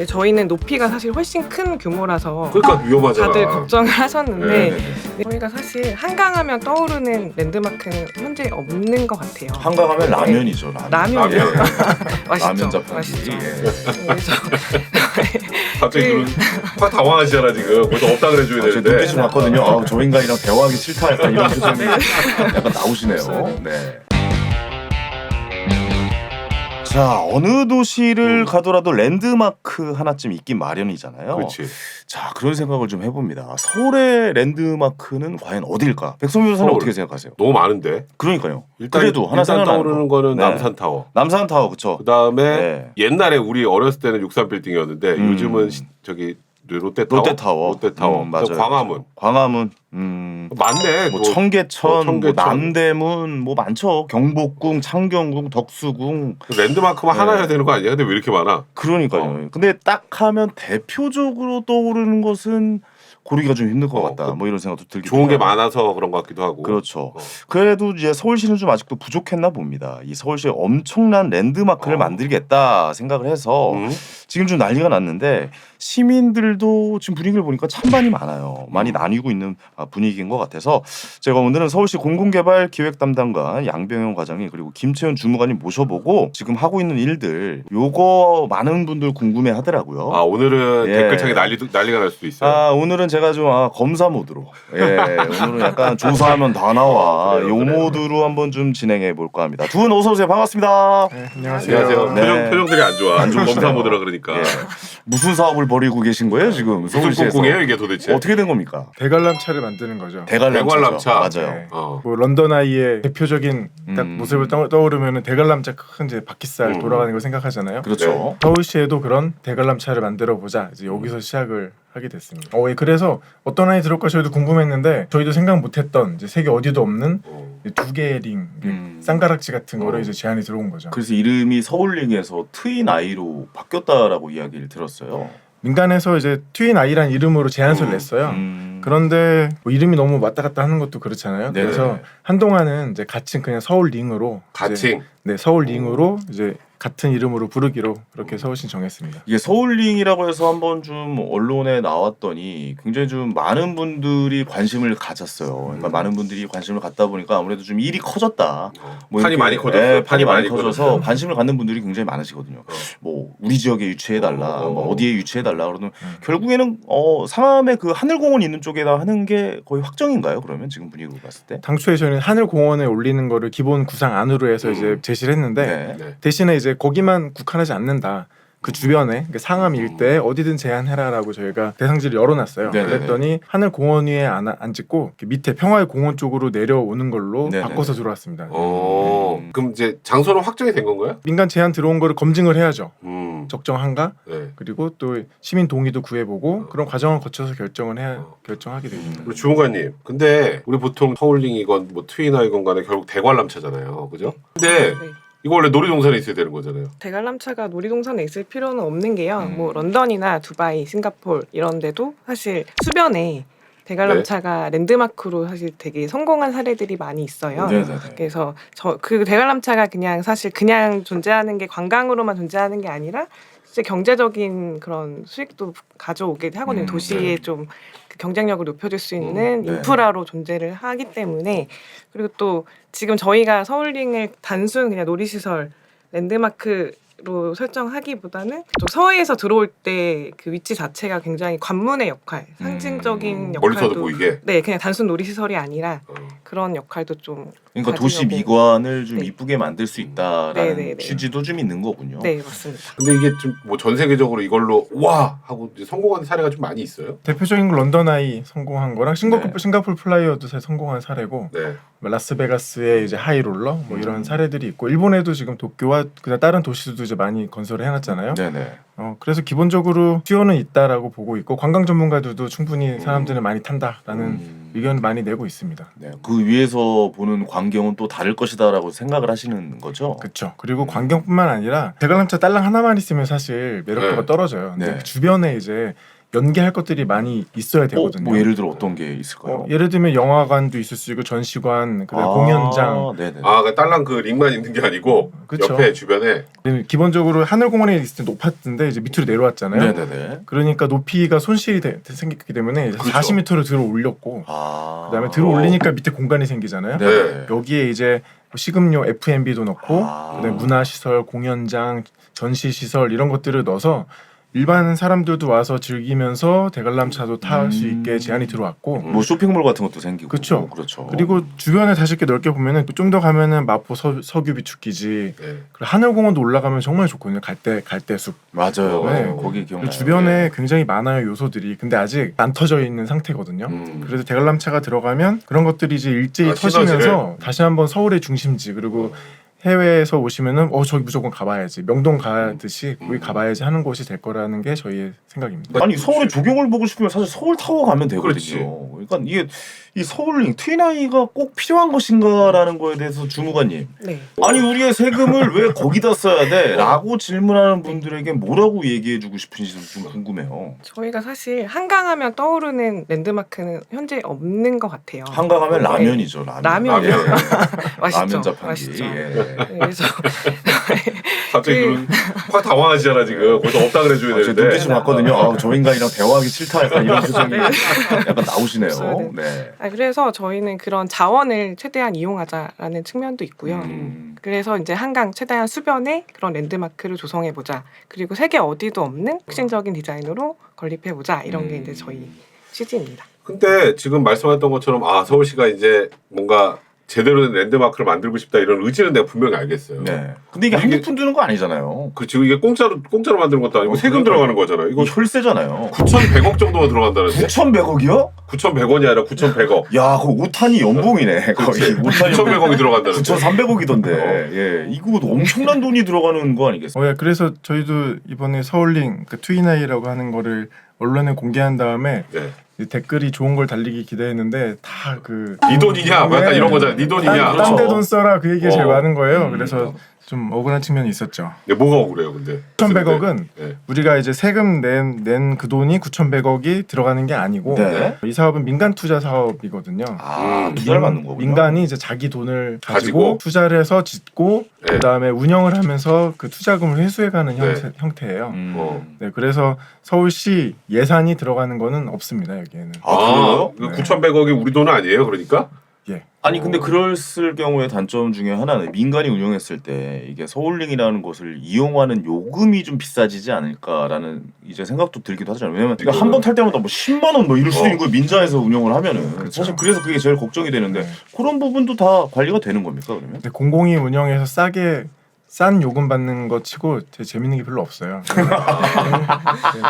저희는 높이가 사실 훨씬 큰 규모라서 그러니까 위험하잖아. 다들 걱정을 하셨는데 네. 저희가 사실 한강하면 떠오르는 랜드마크는 현재 없는 것 같아요. 한강하면 라면이죠. 라면. 예. 맛있죠. 라면 자판기. 맛있죠. 예. 그래서 갑자기 확 당황하시잖아 지금. 벌써 없다 그래줘야 제 되는데. 눈빛이 봤거든요. 아, 저 인간이랑 대화하기 싫다 약간 이런 표정이 약간 나오시네요. 네. 자, 어느 도시를 가더라도 랜드마크 하나쯤 있긴 마련이잖아요. 그렇지. 자, 그런 생각을 좀 해봅니다. 서울의 랜드마크는 과연 어딜까? 백성 변호사는 서울. 어떻게 생각하세요? 너무 많은데. 그러니까요. 일단, 그래도 하나 일단 생각나는 떠오르는 거. 거는 네. 남산타워. 남산타워 그쵸? 그 다음에 네. 옛날에 우리 어렸을 때는 63빌딩이었는데 요즘은 저기 롯데타워. 롯데타워. 맞아요. 광화문. 광화문. 맞네. 뭐 또. 청계천, 청계천. 뭐 남대문, 뭐 많죠. 경복궁, 창경궁, 덕수궁. 랜드마크만 네. 하나 해야 되는 거 아니야? 근데 왜 이렇게 많아? 그러니까요. 근데 딱 하면 대표적으로 떠오르는 것은 고르기가 좀 힘들 것 같다. 뭐 이런 생각도 들기도 좋은 게 하고. 많아서 그런 것 같기도 하고. 그렇죠. 그래도 이제 서울시는 좀 아직도 부족했나 봅니다. 이 서울시에 엄청난 랜드마크를 만들겠다 생각을 해서 지금 좀 난리가 났는데 시민들도 지금 분위기를 보니까 찬반이 많아요. 많이 나뉘고 있는 분위기인 것 같아서 제가 오늘은 서울시 공공개발 기획 담당관 양병영 과장님 그리고 김채연 주무관님 모셔보고 지금 하고 있는 일들 요거 많은 분들 궁금해하더라고요. 아 오늘은 예. 댓글창에 난리가 날 수도 있어요. 오늘은 제가 좀 검사 모드로 오늘은 약간 조사하면 다 나와 그래요, 요 그래요. 모드로 한번 좀 진행해 볼까 합니다. 두 분 어서 오세요. 반갑습니다. 네, 안녕하세요. 안녕하세요. 네. 표정들이 안 좋아. 안 좋으시네요. 검사 모드라 그러니까. 예. 무슨 사업을 벌이고 계신 거예요 지금 무슨 서울시에서? 꽁꽁이에요 이게 도대체? 어떻게 된 겁니까? 대관람차를 만드는 거죠. 대관람차. 맞아요. 네. 어. 뭐 런던 아이의 대표적인 딱 모습을 떠오르면은 대관람차 큰 이제 바퀴살 돌아가는 걸 생각하잖아요. 그렇죠. 서울시에도 그런 대관람차를 만들어 보자. 이제 여기서 시작을 하게 됐습니다. 예, 그래서 어떤 아이 들어올까 저희도 궁금했는데 저희도 생각 못했던 이제 세계 어디도 없는 두 개의 링, 쌍가락지 같은 거를 이제 제안이 들어온 거죠. 그래서 이름이 서울링에서 트윈 아이로 바뀌었다라고 이야기를 들었어요. 민간에서 이제 트윈 아이란 이름으로 제안서를 냈어요. 그런데 뭐 이름이 너무 왔다 갔다 하는 것도 그렇잖아요. 네네. 그래서 한동안은 이제 같이 그냥 서울 링으로 가칭. 네, 서울 링으로 이제 같은 이름으로 부르기로 그렇게 서울시 정했습니다. 이게 서울링이라고 해서 한번 좀 언론에 나왔더니 굉장히 좀 많은 분들이 관심을 가졌어요. 그러니까 많은 분들이 관심을 갖다 보니까 아무래도 좀 일이 커졌다. 뭐 판이 이렇게, 많이 커졌어요. 네, 판이 많이 커졌어요. 커져서 관심을 갖는 분들이 굉장히 많으시거든요. 뭐 우리 지역에 유치해달라, 뭐 어디에 유치해달라 그러면 결국에는 상암의 그 하늘공원 있는 쪽에다 하는 게 거의 확정인가요? 그러면 지금 분위기로 봤을 때? 당초에 저희는 하늘공원에 올리는 거를 기본 구상 안으로 해서 이제 제시를 했는데 네. 대신에 이제 거기만 국한하지 않는다. 그 주변에 그러니까 상암 일대에 어디든 제한해라라고 저희가 대상지를 열어놨어요. 네네네. 그랬더니 하늘공원 위에 안 찍고 밑에 평화의 공원 쪽으로 내려오는 걸로 네네네. 바꿔서 들어왔습니다. 그럼 이제 장소는 확정이 된 건가요? 민간 제한 들어온 거를 검증을 해야죠. 적정한가? 네. 그리고 또 시민 동의도 구해보고 그런 과정을 거쳐서 결정하게 됩니다. 우리 주무관님, 근데 우리 보통 서울링이건 뭐 트윈아이건 간에 결국 대관람차잖아요, 그죠? 근데 네. 이거 원래 놀이동산에 있어야 되는 거잖아요. 대관람차가 놀이동산에 있을 필요는 없는 게요. 뭐 런던이나 두바이, 싱가포르 이런 데도 사실 수변에 대관람차가 랜드마크로 사실 되게 성공한 사례들이 많이 있어요. 네네네. 그래서 그 대관람차가 그냥 사실 그냥 존재하는 게 관광으로만 존재하는 게 아니라 진짜 경제적인 그런 수익도 가져오게 하거든요. 도시에 좀 그 경쟁력을 높여줄 수 있는 네. 인프라로 존재를 하기 때문에 그리고 또 지금 저희가 서울링을 단순 그냥 놀이시설 랜드마크로 설정하기보다는 또 서해에서 들어올 때 그 위치 자체가 굉장히 관문의 역할, 상징적인 역할도 멀리서도 보이게. 네, 그냥 단순 놀이시설이 아니라 그런 역할도 좀 그러니까 도시 가지려고. 미관을 좀 네. 이쁘게 만들 수 있다라는 네네네. 취지도 좀 있는 거군요. 네, 맞습니다. 근데 이게 좀 뭐 전 세계적으로 이걸로 와 하고 이제 성공한 사례가 좀 많이 있어요. 대표적인 건 런던 아이 성공한 거랑 네. 싱가포르 플라이어도 사실 성공한 사례고 네. 라스베가스의 이제 하이롤러 뭐 이런 사례들이 있고 일본에도 지금 도쿄와 그다음 다른 도시들도 이제 많이 건설을 해놨잖아요. 네네. 그래서 기본적으로 수요는 있다라고 보고 있고 관광 전문가들도 충분히 사람들은 많이 탄다라는 의견을 많이 내고 있습니다. 네, 그 위에서 보는 광경은 또 다를 것이다라고 생각을 하시는 거죠. 그렇죠. 그리고 광경뿐만 아니라 대관람차 딸랑 하나만 있으면 사실 매력도가 네. 떨어져요. 근데 네. 그 주변에 이제 연계할 것들이 많이 있어야 되거든요. 뭐 예를 들어 어떤 게 있을까요? 예를 들면 영화관도 있을 수 있고 전시관, 그다음에 공연장. 네네. 그 딸랑 그 링만 있는 게 아니고 그쵸. 옆에 주변에. 기본적으로 하늘공원에 있을 때 높았는데 이제 밑으로 내려왔잖아요. 네네네. 그러니까 높이가 손실이 생기기 때문에 이제 그렇죠. 40m로 들어 올렸고 그다음에 들어 올리니까 밑에 공간이 생기잖아요. 네. 여기에 이제 식음료, F&B도 넣고 그다음에 음. 문화시설, 공연장, 전시시설 이런 것들을 넣어서 일반 사람들도 와서 즐기면서 대관람차도 탈 수 있게 제한이 들어왔고 뭐 쇼핑몰 같은 것도 생기고. 그쵸. 그렇죠. 그리고 주변에 다시 이렇게 넓게 보면은 좀 더 가면은 마포 석유 비축기지 네. 그리고 하늘공원도 올라가면 정말 좋거든요. 갈대숲. 맞아요. 네. 거기 그리고 기억나요. 주변에 굉장히 많아요 요소들이. 근데 아직 안 터져 있는 상태거든요. 그래서 대관람차가 들어가면 그런 것들이 이제 일제히 터지면서 시너지를. 다시 한번 서울의 중심지 그리고 해외에서 오시면은 저기 무조건 가봐야지 명동 가듯이 거기 가봐야지 하는 곳이 될 거라는 게 저희의 생각입니다. 아니 서울의 조경을 보고 싶으면 사실 서울 타워 가면 되거든요. 그렇지. 그러니까 이게 이 서울링 트윈아이가 꼭 필요한 것인가라는 거에 대해서 주무관님. 네. 아니 우리의 세금을 왜 거기다 써야 돼? 라고 질문하는 분들에게 뭐라고 얘기해주고 싶은지 좀 궁금해요. 저희가 사실 한강하면 떠오르는 랜드마크는 현재 없는 것 같아요. 한강하면 네. 라면이죠. 라면이요? 맛있죠. 라면 자판기. 맛있죠. 예. 네, 그래서 갑자기 확 당황하시잖아 지금. 거기서 없다 그래줘야 제 되는데. 눈빛을 봤거든요. 저 인간이랑 대화하기 싫다 약간 이런 표정이 약간 나오시네요. 없어요, 네. 그래서 저희는 그런 자원을 최대한 이용하자라는 측면도 있고요. 그래서 이제 한강 최대한 수변에 그런 랜드마크를 조성해 보자. 그리고 세계 어디도 없는 혁신적인 디자인으로 건립해 보자. 이런 게 이제 저희 취지입니다. 근데 지금 말씀하셨던 것처럼 서울시가 이제 뭔가 제대로 된 랜드마크를 만들고 싶다 이런 의지는 내가 분명히 알겠어요. 네. 근데 이게 한두 푼 드는 거 아니잖아요. 그 지금 이게 공짜로 만드는 것도 아니고 세금 들어가는 거잖아요. 이거 이거 혈세잖아요. 9,100억 정도가 들어간다는데? 9,100억이요? 9,100원이 아니라 9,100억. 야, 그거 오탄이 연봉이네. 거의 오탄이 9,100억이 들어간다는데. 9,300억이던데. 예, 이거 엄청난 돈이 들어가는 거 아니겠어요? 그래서 저희도 이번에 서울링 트윈아이라고 하는 거를 언론에 공개한 다음에 네. 댓글이 좋은 걸 달리기 기대했는데 다 네 돈이냐? 뭐 약간 이런 거잖아. 네 돈이냐? 딴 데 돈 써라 그 얘기가 제일 많은 거예요. 음. 그래서 좀 억울한 측면이 있었죠. 네, 뭐가 억울해요, 근데? 9,100억은 네. 우리가 이제 세금 낸 그 돈이 9,100억이 들어가는 게 아니고 네. 이 사업은 민간 투자 사업이거든요. 투자를 받는 거군요. 민간이 이제 자기 돈을 가지고 가지고 투자를 해서 짓고 네. 그다음에 운영을 하면서 그 투자금을 회수해가는 네. 형태예요. 어. 네, 그래서 서울시 예산이 들어가는 거는 없습니다 여기에는. 그래요? 그 네. 9,100억이 우리 돈은 아니에요, 그러니까? 예. 아니 근데 그랬을 경우에 단점 중에 하나는 민간이 운영했을 때 이게 서울링이라는 것을 이용하는 요금이 좀 비싸지지 않을까라는 이제 생각도 들기도 하잖아요. 왜냐면 한 번 탈 때마다 뭐 10만 원 뭐 이럴 수도 있는 거예요. 민자에서 운영을 하면은 그렇죠. 사실 그래서 그게 제일 걱정이 되는데 네. 그런 부분도 다 관리가 되는 겁니까 그러면? 근데 공공이 운영해서 싼 요금 받는 거 치고 재밌는 게 별로 없어요.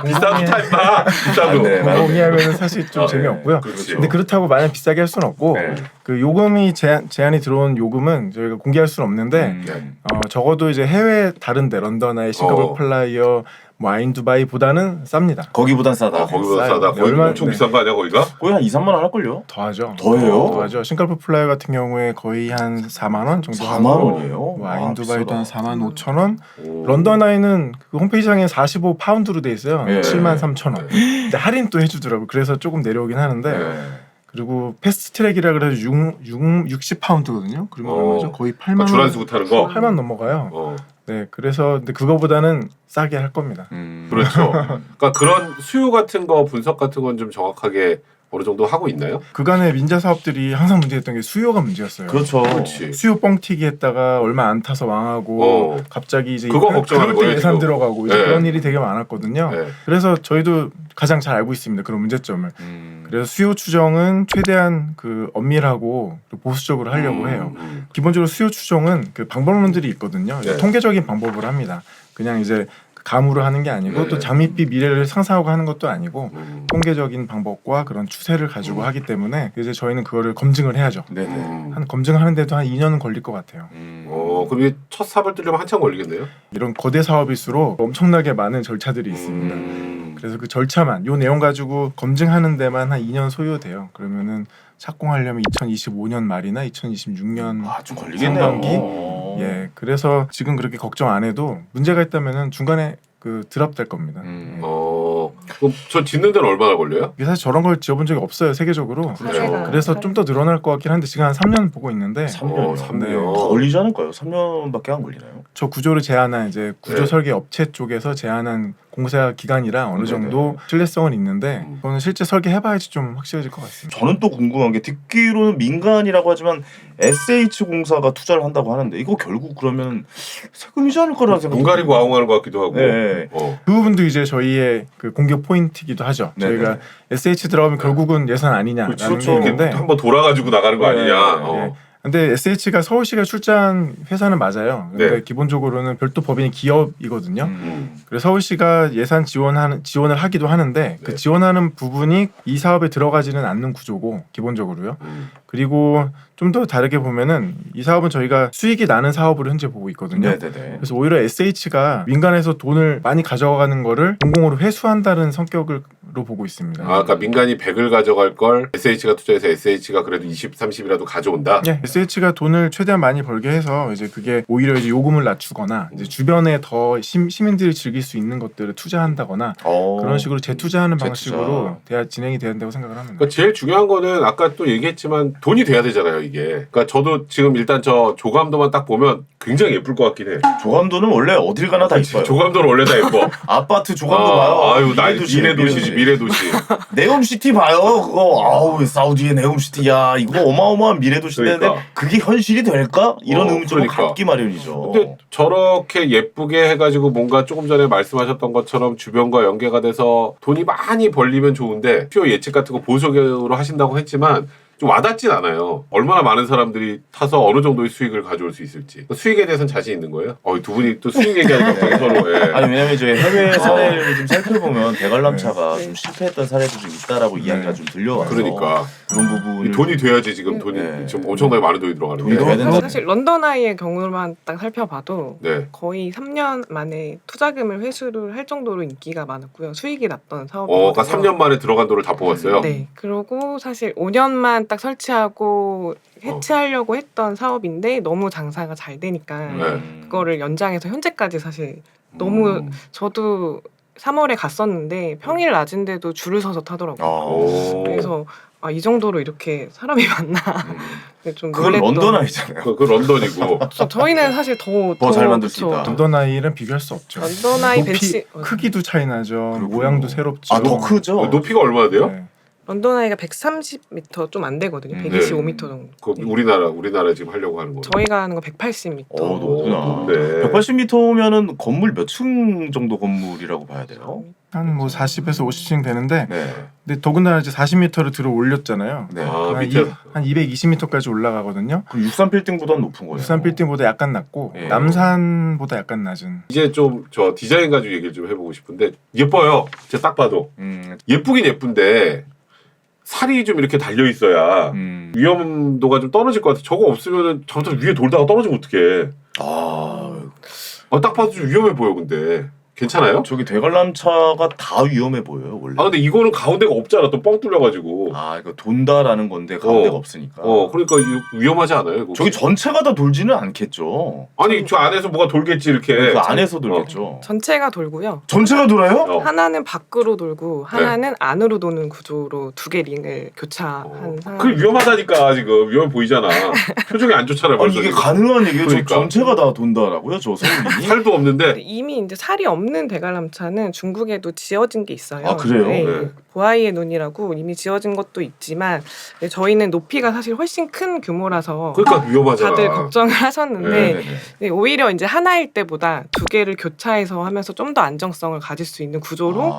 비싸도 타 임마. 비싸도. 네, 공공이 하면은 사실 좀 재미없고요. 그렇지. 근데 그렇다고 마냥 비싸게 할 수는 없고 네. 그 요금이 제한이 들어온 요금은 저희가 공개할 수는 없는데 네. 적어도 이제 해외 다른데 런던이나 싱가포르 플라이어 뭐 아인두바이보다는 쌉니다. 거기보단 싸다. 거기보다 싸요. 싸다. 거기 얼마- 엄청 네. 비싼 거 아니야, 거기가? 거의 한 2, 3만 원 할걸요? 더하죠. 더해요? 더하죠. 싱가포르 플라이어 같은 경우에 거의 한 4만 원 정도 4만 하고 원이에요? 뭐 아인두바이도 한 비싸다. 4만 5천 원. 오. 런던 아이는 그 홈페이지상에 45 파운드로 돼 있어요. 예. 7만 3천 원. 근데 할인 또 해주더라고. 그래서 조금 내려오긴 하는데. 네. 그리고 패스트 트랙이라 그래서 60 파운드거든요. 그러면 얼마죠? 거의 8만 원. 주란수구 타는 거? 8만 넘어가요. 어. 네, 그래서 근데 그거보다는 싸게 할 겁니다. 그렇죠. 그러니까 그런 수요 같은 거 분석 같은 건 좀 정확하게 어느 정도 하고 있나요? 그간의 민자 사업들이 항상 문제였던 게 수요가 문제였어요. 그렇죠. 그렇지. 수요 뻥튀기 했다가 얼마 안 타서 망하고 갑자기 이제 그거 걱정하는 그럴 때 거예요, 예산 지금. 들어가고 이제 네. 그런 일이 되게 많았거든요. 네. 그래서 저희도 가장 잘 알고 있습니다. 그런 문제점을. 그래서 수요 추정은 최대한 그 엄밀하고 보수적으로 하려고 해요. 기본적으로 수요 추정은 그 방법론들이 있거든요. 네. 통계적인 방법을 합니다. 그냥 이제 감으로 하는 게 아니고 네. 또 장밋빛 미래를 상상하고 하는 것도 아니고 통계적인 방법과 그런 추세를 가지고 하기 때문에 이제 저희는 그거를 검증을 해야죠. 네네. 한 검증하는데도 한 2년은 걸릴 것 같아요. 그럼 이게 첫 삽을 뜨려면 한참 걸리겠네요. 이런 거대 사업일수록 엄청나게 많은 절차들이 있습니다. 그래서 그 절차만 요 내용 가지고 검증하는 데만 한 2년 소요돼요. 그러면은 착공하려면 2025년 말이나 2026년 좀 걸리겠네요. 상반기. 예, 그래서 지금 그렇게 걱정 안 해도 문제가 있다면은 중간에 그 드랍될 겁니다. 그럼 저 짓는 데는 얼마나 걸려요? 이게 사실 저런 걸 지어본 적이 없어요 세계적으로. 사례가 그래서 좀 더 늘어날 것 같긴 한데 지금 한 3년 보고 있는데 3년이요. 3년. 더 걸리지 않을까요? 3년밖에 안 걸리나요? 저 구조를 제한한 이제 구조 네. 설계 업체 쪽에서 제한한 공사 기간이라 어느 정도 신뢰성은 있는데 그거는 실제 설계해봐야지 좀 확실해질 것 같습니다. 저는 또 궁금한 게 듣기로는 민간이라고 하지만 SH공사가 투자를 한다고 하는데 이거 결국 그러면 세금이지 않을까라는 생각이 눈 가리고 아웅하는 것 같기도 하고. 네. 그 부분도 이제 저희의 그 공격 포인트이기도 하죠. 네네. 저희가 SH 들어가면 결국은 예산 아니냐라는 그렇죠. 게 있는데 한번 돌아가지고 나가는 거 네. 아니냐. 예. 근데 SH가 서울시가 출자한 회사는 맞아요. 근데 네. 기본적으로는 별도 법인이 기업이거든요. 음. 그래서 서울시가 예산 지원을 하기도 하는데 그 네. 지원하는 부분이 이 사업에 들어가지는 않는 구조고 기본적으로요. 그리고 좀 더 다르게 보면은 이 사업은 저희가 수익이 나는 사업으로 현재 보고 있거든요. 네네네. 그래서 오히려 SH가 민간에서 돈을 많이 가져가는 거를 공공으로 회수한다는 성격으로 보고 있습니다. 아, 그러니까 민간이 100을 가져갈 걸 SH가 투자해서 SH가 그래도 20, 30이라도 가져온다. 예, SH가 돈을 최대한 많이 벌게 해서 이제 그게 오히려 이제 요금을 낮추거나 이제 주변에 더 시민들이 즐길 수 있는 것들을 투자한다거나 그런 식으로 재투자하는 재투자. 방식으로 진행이 돼야 된다고 생각을 합니다. 그러니까 제일 중요한 거는 아까 또 얘기했지만 돈이 돼야 되잖아요, 이게. 그러니까 저도 지금 일단 저 조감도만 딱 보면 굉장히 예쁠 것 같긴 해. 조감도는 원래 어딜 가나 다 이뻐요. 조감도는 원래 다 예뻐. 아파트 조감도 봐요. 아유, 미래도시지, 미래도시. 네옴시티 봐요. 그거 아우 사우디의 네옴시티야. 이거 어마어마한 미래도시인데 그러니까. 그게 현실이 될까? 이런 의문점을 그러니까. 갖기 마련이죠. 근데 저렇게 예쁘게 해가지고 뭔가 조금 전에 말씀하셨던 것처럼 주변과 연계가 돼서 돈이 많이 벌리면 좋은데 표 예측 같은 거 보수적으로 하신다고 했지만 좀 와닿진 않아요. 얼마나 많은 사람들이 타서 어느 정도의 수익을 가져올 수 있을지. 수익에 대해서는 자신 있는 거예요? 두 분이 또 수익 얘기하니까 갑자기 서로. 예. 아니 왜냐면 저희 해외 사례를 좀 살펴보면 대관람차가 네. 좀 실패했던 사례도 좀 있다라고 이야기가 좀 들려와서 그러니까 그런 부분이 돈이 돼야지 지금 돈이 네. 지금 엄청나게 많은 돈이 돈이 들어가는데. 돼야 되는데 사실 런던 아이의 경우만 딱 살펴봐도 네. 거의 3년 만에 투자금을 회수를 할 정도로 인기가 많았고요. 수익이 났던 사업이거든요. 그러니까 3년 만에 들어간 돈을 다 뽑았어요. 네. 그리고 사실 5년만 딱 설치하고 해체하려고 했던 사업인데 너무 장사가 잘 되니까 네. 그거를 연장해서 현재까지 사실 너무 저도 3월에 갔었는데 평일 낮인데도 줄을 서서 타더라고요. 오. 그래서 이 정도로 이렇게 사람이 많나 좀 그건 놀랬던. 런던 아이잖아요. 그 런던이고. 저희는 사실 더 잘 만들 수 그쵸. 있다. 런던 아이는 비교할 수 없죠. 런던 아이 높이, 벤치 크기도 차이 나죠. 그렇군요. 모양도 새롭죠. 아 더 크죠. 높이가 얼마나 돼요? 네. 런던 아이가 130m 좀 안 되거든요. 네. 125m 정도. 그 우리나라 지금 하려고 하는 거. 저희가 하는 거 180m. 네. 높구나. 180m면은 건물 몇 층 정도 건물이라고 봐야 돼요? 한 뭐 40에서 50층 되는데 네. 근데 더군다나 이제 40m를 들어 올렸잖아요. 네. 아, 밑에. 한 220m까지 올라가거든요. 그럼 63 빌딩보다는 높은 거예요. 부산 빌딩보다 약간 낮고 예. 남산보다 약간 낮은. 이제 좀 저 디자인 가지고 얘기를 좀 해보고 싶은데 예뻐요. 제가 딱 봐도 예쁘긴 예쁜데 살이 좀 이렇게 달려 있어야 위험도가 좀 떨어질 것 같아. 저거 없으면은 잘못하면 위에 돌다가 떨어지면 어떡해. 딱 봐도 좀 위험해 보여. 근데 괜찮아요? 저기 대관람차가 다 위험해 보여요 원래. 근데 이거는 가운데가 없잖아. 또 뻥 뚫려가지고. 이거 돈다라는 건데 가운데가 없으니까. 그러니까 위험하지 않아요? 이거? 저기 전체가 다 돌지는 않겠죠. 아니 저 안에서 뭐가 돌겠지 이렇게. 그 안에서 돌겠죠. 전체가 돌고요. 전체가 돌아요? 하나는 밖으로 돌고 하나는 안으로 도는 구조로 두 개 링을 교차한 상황. 그 위험하다니까 지금 위험해 보이잖아. 표정이 안 좋잖아요. 아니 벌써 이게 지금. 가능한 얘기예요? 그러니까. 전체가 다 돈다라고요? 저 서울이? 살도 없는데. 이미 이제 살이 없는 대관람차는 중국에도 지어진 게 있어요. 그래요? 네. 보아이의 눈이라고 이미 지어진 것도 있지만 저희는 높이가 사실 훨씬 큰 규모라서 그러니까 위험하잖아. 다들 걱정을 하셨는데 네네네. 네, 오히려 이제 하나일 때보다 두 개를 교차해서 하면서 좀 더 안정성을 가질 수 있는 구조로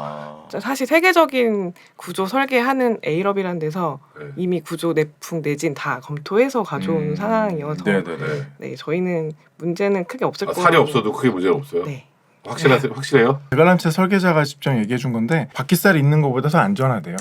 사실 세계적인 구조 설계하는 에이럽이라는 데서 네. 이미 구조 내풍 내진 다 검토해서 가져온 상황이어서 네네네. 네, 저희는 문제는 크게 없을 거예요. 살이 없어도 크게 문제는 없어요. 네. 확실해요? 대관람차 설계자가 직접 얘기해 준 건데 바퀴살이 있는 것보다 더 안전하대요.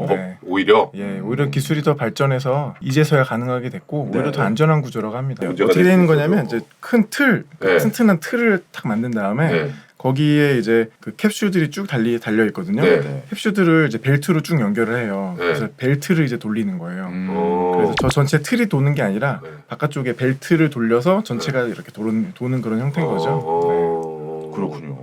네. 오히려. 오히려 기술이 더 발전해서 이제서야 가능하게 됐고 오히려 네. 더 안전한 구조라고 합니다. 문제가 어떻게 될 되는 수 거냐면 있어도. 이제 큰 틀, 네. 튼튼한 틀을 딱 만든 다음에 네. 거기에 이제 그 캡슐들이 쭉 달려 있거든요. 네. 캡슐들을 이제 벨트로 쭉 연결을 해요. 네. 그래서 벨트를 이제 돌리는 거예요. 어. 그래서 저 전체 틀이 도는 게 아니라 네. 바깥쪽에 벨트를 돌려서 전체가 이렇게 도는 그런 형태인 거죠. 네. 그렇군요.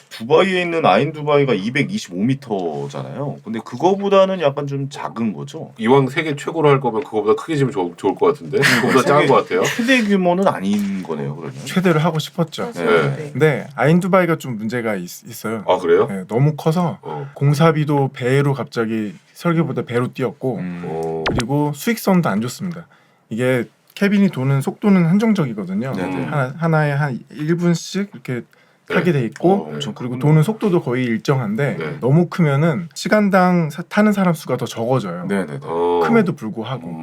두바이에 있는 아인 두바이가 225m잖아요. 근데 그거보다는 약간 좀 작은 거죠. 이왕 세계 최고로 할 거면 그거보다 크게 지면 좋을 것 같은데 그거보다 작은 것 같아요. 최대 규모는 아닌 거네요. 그러면. 최대를 하고 싶었죠. 사실, 네. 네. 근데 아인두바이가 좀 문제가 있어요. 아 그래요? 네, 너무 커서 공사비도 배로 갑자기 설계보다 배로 뛰었고 그리고 수익성도 안 좋습니다. 이게 캐빈이 도는 속도는 한정적이거든요. 네네. 하나에 한 1분씩 이렇게 타게 돼 있고 엄청 그리고 크구나. 도는 속도도 거의 일정한데 네. 너무 크면은 시간당 타는 사람 수가 더 적어져요. 네네네. 큼에도 불구하고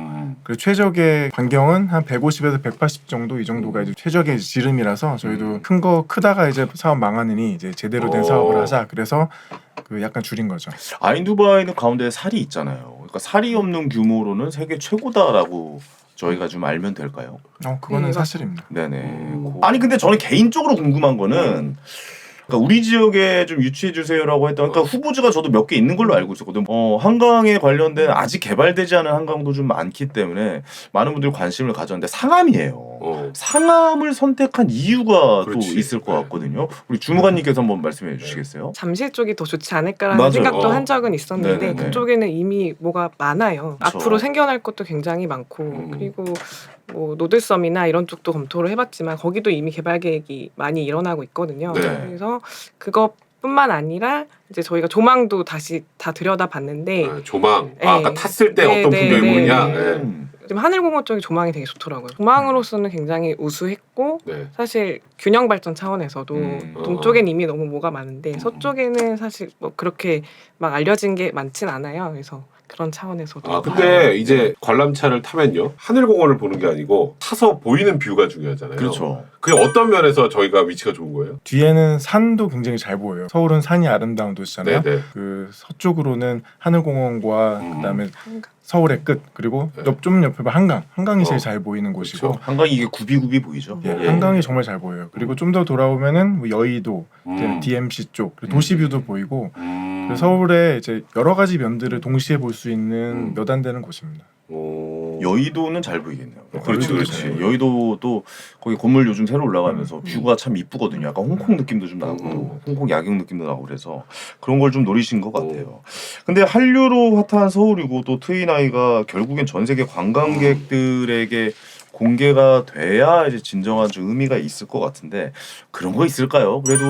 그리고 최적의 반경은 한 150에서 180 정도 이 정도가 이제 최적의 지름이라서 저희도 큰 거 크다가 이제 사업 망하느니 이제 제대로 된 사업을 하자 그래서 그 약간 줄인 거죠. 아인 두바이는 가운데 살이 있잖아요. 그러니까 살이 없는 규모로는 세계 최고다라고 저희가 좀 알면 될까요? 그거는 네, 사실입니다. 네네. 아니 근데 저는 개인적으로 궁금한 거는 그러니까 우리 지역에 좀 유치해 주세요라고 했던 그러니까 후보지가 저도 몇 개 있는 걸로 알고 있었거든요. 한강에 관련된 아직 개발되지 않은 한강도 좀 많기 때문에 많은 분들이 관심을 가졌는데 상암이에요. 상암을 선택한 이유가 그렇지. 또 있을 것 같거든요. 우리 주무관님께서 한번 말씀해 주시겠어요? 잠실 쪽이 더 좋지 않을까라는 맞아요. 생각도 한 적은 있었는데 네네네. 그쪽에는 이미 뭐가 많아요. 그쵸. 앞으로 생겨날 것도 굉장히 많고 그리고 뭐 노들섬이나 이런 쪽도 검토를 해봤지만 거기도 이미 개발 계획이 많이 일어나고 있거든요. 네. 그래서 그것뿐만 아니라 이제 저희가 조망도 다시 다 들여다봤는데 조망. 네. 아까 탔을 때 네, 어떤 네, 풍경이 네, 보이냐. 네. 지금 하늘공원 쪽이 조망이 되게 좋더라고요. 조망으로서는 굉장히 우수했고 네. 사실 균형 발전 차원에서도 동쪽엔 이미 너무 뭐가 많은데 서쪽에는 사실 뭐 그렇게 막 알려진 게 많진 않아요. 그래서 그런 차원에서도 아 근데 이제 관람차를 타면요 하늘공원을 보는 게 아니고 타서 보이는 뷰가 중요하잖아요. 그렇죠. 그게 어떤 면에서 저희가 위치가 좋은 거예요? 뒤에는 산도 굉장히 잘 보여요. 서울은 산이 아름다운 도시잖아요. 네네. 그 서쪽으로는 하늘공원과 그다음에 서울의 끝 그리고 네. 좀 옆에 한강이 제일 잘 보이는 곳이고 그렇죠. 한강이 이게 굽이 보이죠. 예, 한강이 정말 잘 보여요. 그리고 좀 더 돌아오면은 뭐 여의도, 이제 DMC 쪽 그리고 도시뷰도 보이고 그래서 서울의 이제 여러 가지 면들을 동시에 볼 수 있는 몇 안 되는 곳입니다. 여의도는 잘 보이겠네요. 그렇지, 여의도도 그렇지. 잘 보여요. 여의도도 거기 건물 요즘 새로 올라가면서 뷰가 참 이쁘거든요. 약간 홍콩 느낌도 좀 나고 홍콩 야경 느낌도 나고 그래서 그런 걸 좀 노리신 것 같아요. 근데 한류로 핫한 서울이고 또 트윈아이가 결국엔 전 세계 관광객들에게 공개가 돼야 이제 진정한 좀 의미가 있을 것 같은데 그런 거 있을까요? 그래도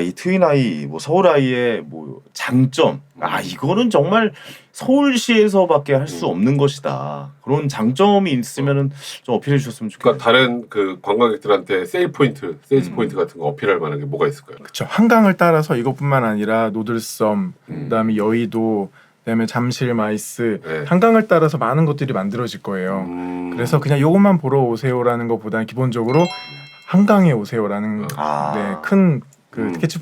이 트윈아이 뭐 서울아이의 뭐 장점 이거는 정말 서울시에서밖에 할 수 없는 것이다. 그런 장점이 있으면은 좀 어필해 주셨으면 좋겠어요. 그러니까 다른 그 관광객들한테 세일스 포인트 같은 거 어필할 만한 게 뭐가 있을까요? 그렇죠. 한강을 따라서 이것뿐만 아니라 노들섬, 그다음에 여의도, 그다음에 잠실 마이스, 네. 한강을 따라서 많은 것들이 만들어질 거예요. 그래서 그냥 요것만 보러 오세요라는 것보다는 기본적으로 한강에 오세요라는 큰 그 캐치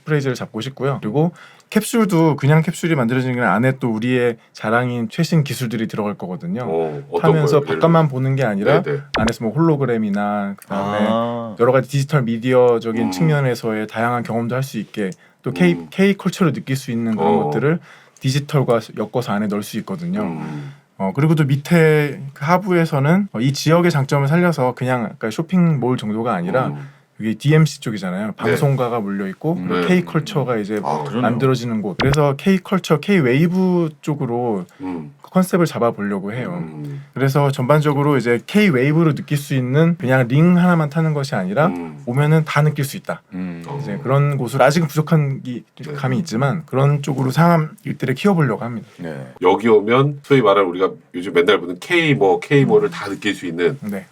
프레이즈를 잡고 싶고요. 그리고 캡슐도 그냥 캡슐이 만들어지는 게 안에 또 우리의 자랑인 최신 기술들이 들어갈 거거든요. 어떤 타면서 거예요? 바깥만 보는 게 아니라 네네. 안에서 뭐 홀로그램이나 그다음에 여러 가지 디지털 미디어적인 측면에서의 다양한 경험도 할 수 있게 또 K 컬처를 느낄 수 있는 그런 것들을 디지털과 엮어서 안에 넣을 수 있거든요. 그리고 또 밑에 그 하부에서는 이 지역의 장점을 살려서 그냥 아까 쇼핑몰 정도가 아니라 이게 DMC 쪽이잖아요. 방송가가 몰려 있고 네. K 컬처가 이제 그러네요. 만들어지는 곳. 그래서 K 컬처, K 웨이브 쪽으로 컨셉을 잡아보려고 해요. 그래서 전반적으로 이제 K 웨이브로 느낄 수 있는 그냥 링 하나만 타는 것이 아니라 오면은 다 느낄 수 있다. 이제 그런 곳을 아직은 부족한 감이 있지만 그런 쪽으로 상암 일대를 키워보려고 합니다. 네. 여기 오면 소위 말하는 우리가 요즘 맨날 보는 K뭐를 다 느낄 수 있는 네.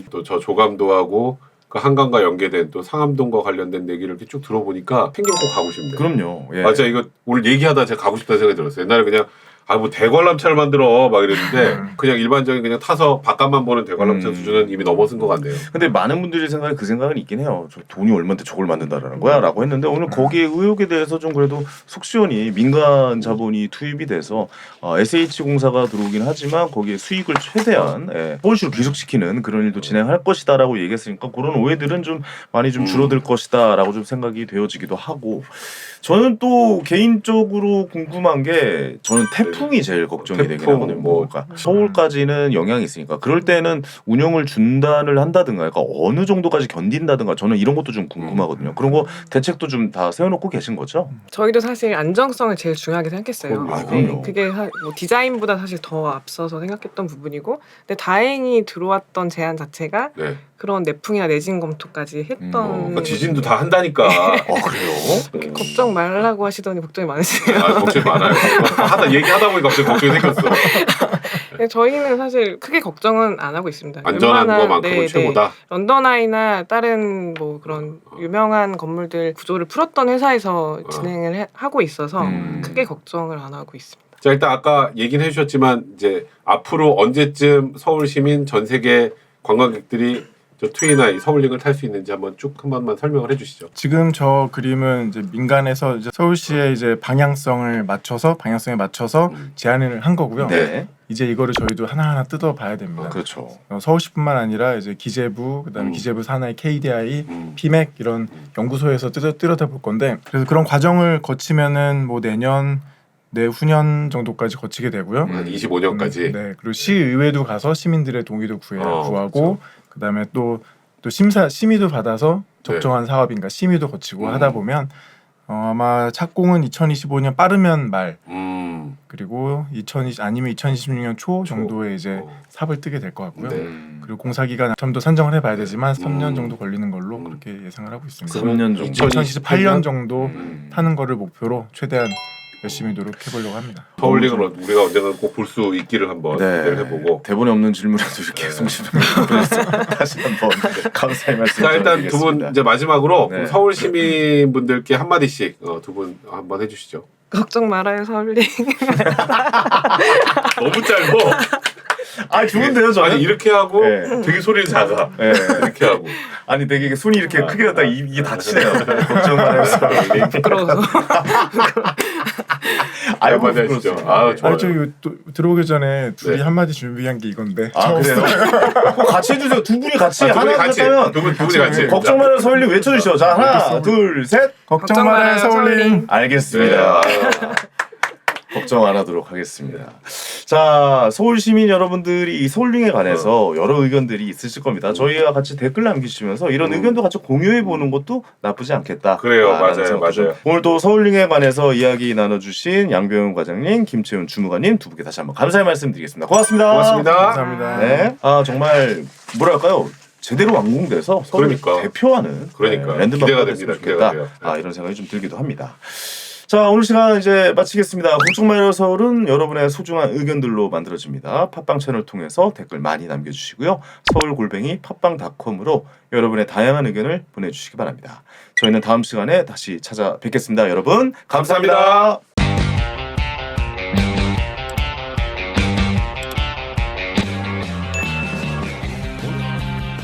또 저 조감도하고 그 한강과 연계된 또 상암동과 관련된 얘기를 이렇게 쭉 들어보니까 펭귄 꼭 가고 싶네요. 그럼요. 예. 맞아 이거 오늘 얘기하다 제가 가고 싶다는 생각이 들었어요. 옛날에 그냥 뭐 대관람차를 만들어 막 이랬는데 그냥 일반적인 그냥 타서 바깥만 보는 대관람차 수준은 이미 넘어선 것 같네요. 근데 많은 분들이 생각에 그 생각은 있긴 해요. 저 돈이 얼마인데 저걸 만든다라는 거야라고 했는데 오늘 거기에 의혹에 대해서 좀 그래도 속 시원히 민간 자본이 투입이 돼서 SH공사가 들어오긴 하지만 거기에 수익을 최대한 서울시로 기속시키는 그런 일도 진행할 것이다라고 얘기했으니까 그런 오해들은 좀 많이 좀 줄어들 것이다라고 좀 생각이 되어지기도 하고 저는 또 개인적으로 궁금한 게 저는 태풍이 제일 걱정이 되긴 태풍, 하거든요. 뭐. 그러니까 서울까지는 영향이 있으니까 그럴 때는 운영을 중단을 한다든가 그러니까 어느 정도까지 견딘다든가 저는 이런 것도 좀 궁금하거든요. 그런 거 대책도 좀 다 세워놓고 계신 거죠? 저희도 사실 안정성을 제일 중요하게 생각했어요. 아, 그럼요. 그게 뭐 디자인보다 사실 더 앞서서 생각했던 부분이고, 근데 다행히 들어왔던 제안 자체가 네. 그런 내풍이나 내진 검토까지 했던. 그러니까 지진도 다 한다니까. 그래요? 걱정 말라고 하시더니 걱정이 많으시네요. 아, 걱정이 많아요. 얘기하다 보니까 갑자기 걱정이 생겼어. 근데 저희는 사실 크게 걱정은 안 하고 있습니다. 안전한 웬만한- 것만큼은 네, 최고다. 런던 아이나 다른 뭐 그런 유명한 건물들 구조를 풀었던 회사에서 진행을 하고 있어서 크게 걱정을 안 하고 있습니다. 자, 일단 아까 얘기는 해주셨지만 이제 앞으로 언제쯤 서울 시민 전 세계 관광객들이 저 트윈아이 서울링을 탈 수 있는지 한번 쭉 한 번만 설명을 해주시죠. 지금 저 그림은 이제 민간에서 이제 서울시의 이제 방향성에 맞춰서 제안을 한 거고요. 네. 이제 이거를 저희도 하나하나 뜯어봐야 됩니다. 그렇죠. 서울시뿐만 아니라 이제 기재부, 그다음에 기재부 산하의 KDI, 피맥 이런 연구소에서 뜯어볼 건데, 그래서 그런 과정을 거치면은 뭐 내후년 정도까지 거치게 되고요. 한 25년까지. 네, 그리고 시의회도 가서 시민들의 동의도 구하고, 그렇죠. 그다음에 또 심의도 받아서 적정한 사업인가 심의도 거치고 하다 보면 아마 착공은 2025년 빠르면 말 그리고 아니면 2026년 초 정도에 이제 삽을 뜨게 될 것 같고요. 네. 그리고 공사 기간 좀 더 산정을 해봐야 되지만 3년 정도 걸리는 걸로 그렇게 예상을 하고 있습니다. 3년 정도. 2028년 정도 타는 거를 목표로 최대한 열심히 노력해보려고 합니다. 서울링을 우리가 언젠가 꼭 볼 수 있기를 한번 기대를 해보고. 대본에 없는 질문에도 이렇게 송신을 보내서 다시 한번 감사의 말씀 자, 일단 두 분 드리겠습니다. 이제 마지막으로 네. 서울 시민분들께 한 마디씩 두 분 한번 해주시죠. 걱정 말아요, 서울링. 너무 짧고. 아 좋은데요 저는? 아니 이렇게 하고 네. 되게 소리를 작아. 네. 이렇게 하고. 아니 되게 손이 이렇게 크게 났다 이게 다치네요. 걱정 말아서. 부끄러워서. 아이고 한마디 하시죠. 부끄럽습니다. 아, 좋아요. 저기 또 들어오기 전에 둘이 네. 한마디 준비한 게 이건데. 아 그래요? 그거 같이 해주세요. 두 분이 같이 두 분이 하나 같이. 하면 두 분이 같이. 걱정 말아요 서울링 외쳐주시죠. 자 하나 둘 셋. 걱정 말아요 서울링. 알겠습니다. 걱정 안 하도록 하겠습니다. 자, 서울 시민 여러분들이 이 서울링에 관해서 여러 의견들이 있으실 겁니다. 저희와 같이 댓글 남기시면서 이런 의견도 같이 공유해 보는 것도 나쁘지 않겠다. 그래요, 라는 맞아요, 생각도 맞아요. 좀. 오늘 또 서울링에 관해서 이야기 나눠주신 양병훈 과장님, 김채훈 주무관님 두 분께 다시 한번 감사의 말씀드리겠습니다. 고맙습니다. 고맙습니다. 감사합니다. 네, 아 정말 뭐랄까요? 제대로 완공돼서 서울을 그러니까. 대표하는 그러니까. 랜드마크가 기대가 됐으면 됩니다. 좋겠다. 기대가 돼요. 아 이런 생각이 좀 들기도 합니다. 자 오늘 시간 이제 마치겠습니다. 걱정 마요 서울은 여러분의 소중한 의견들로 만들어집니다. 팟빵 채널 통해서 댓글 많이 남겨주시고요. 서울골뱅이 팟빵.com으로 여러분의 다양한 의견을 보내주시기 바랍니다. 저희는 다음 시간에 다시 찾아뵙겠습니다. 여러분 감사합니다.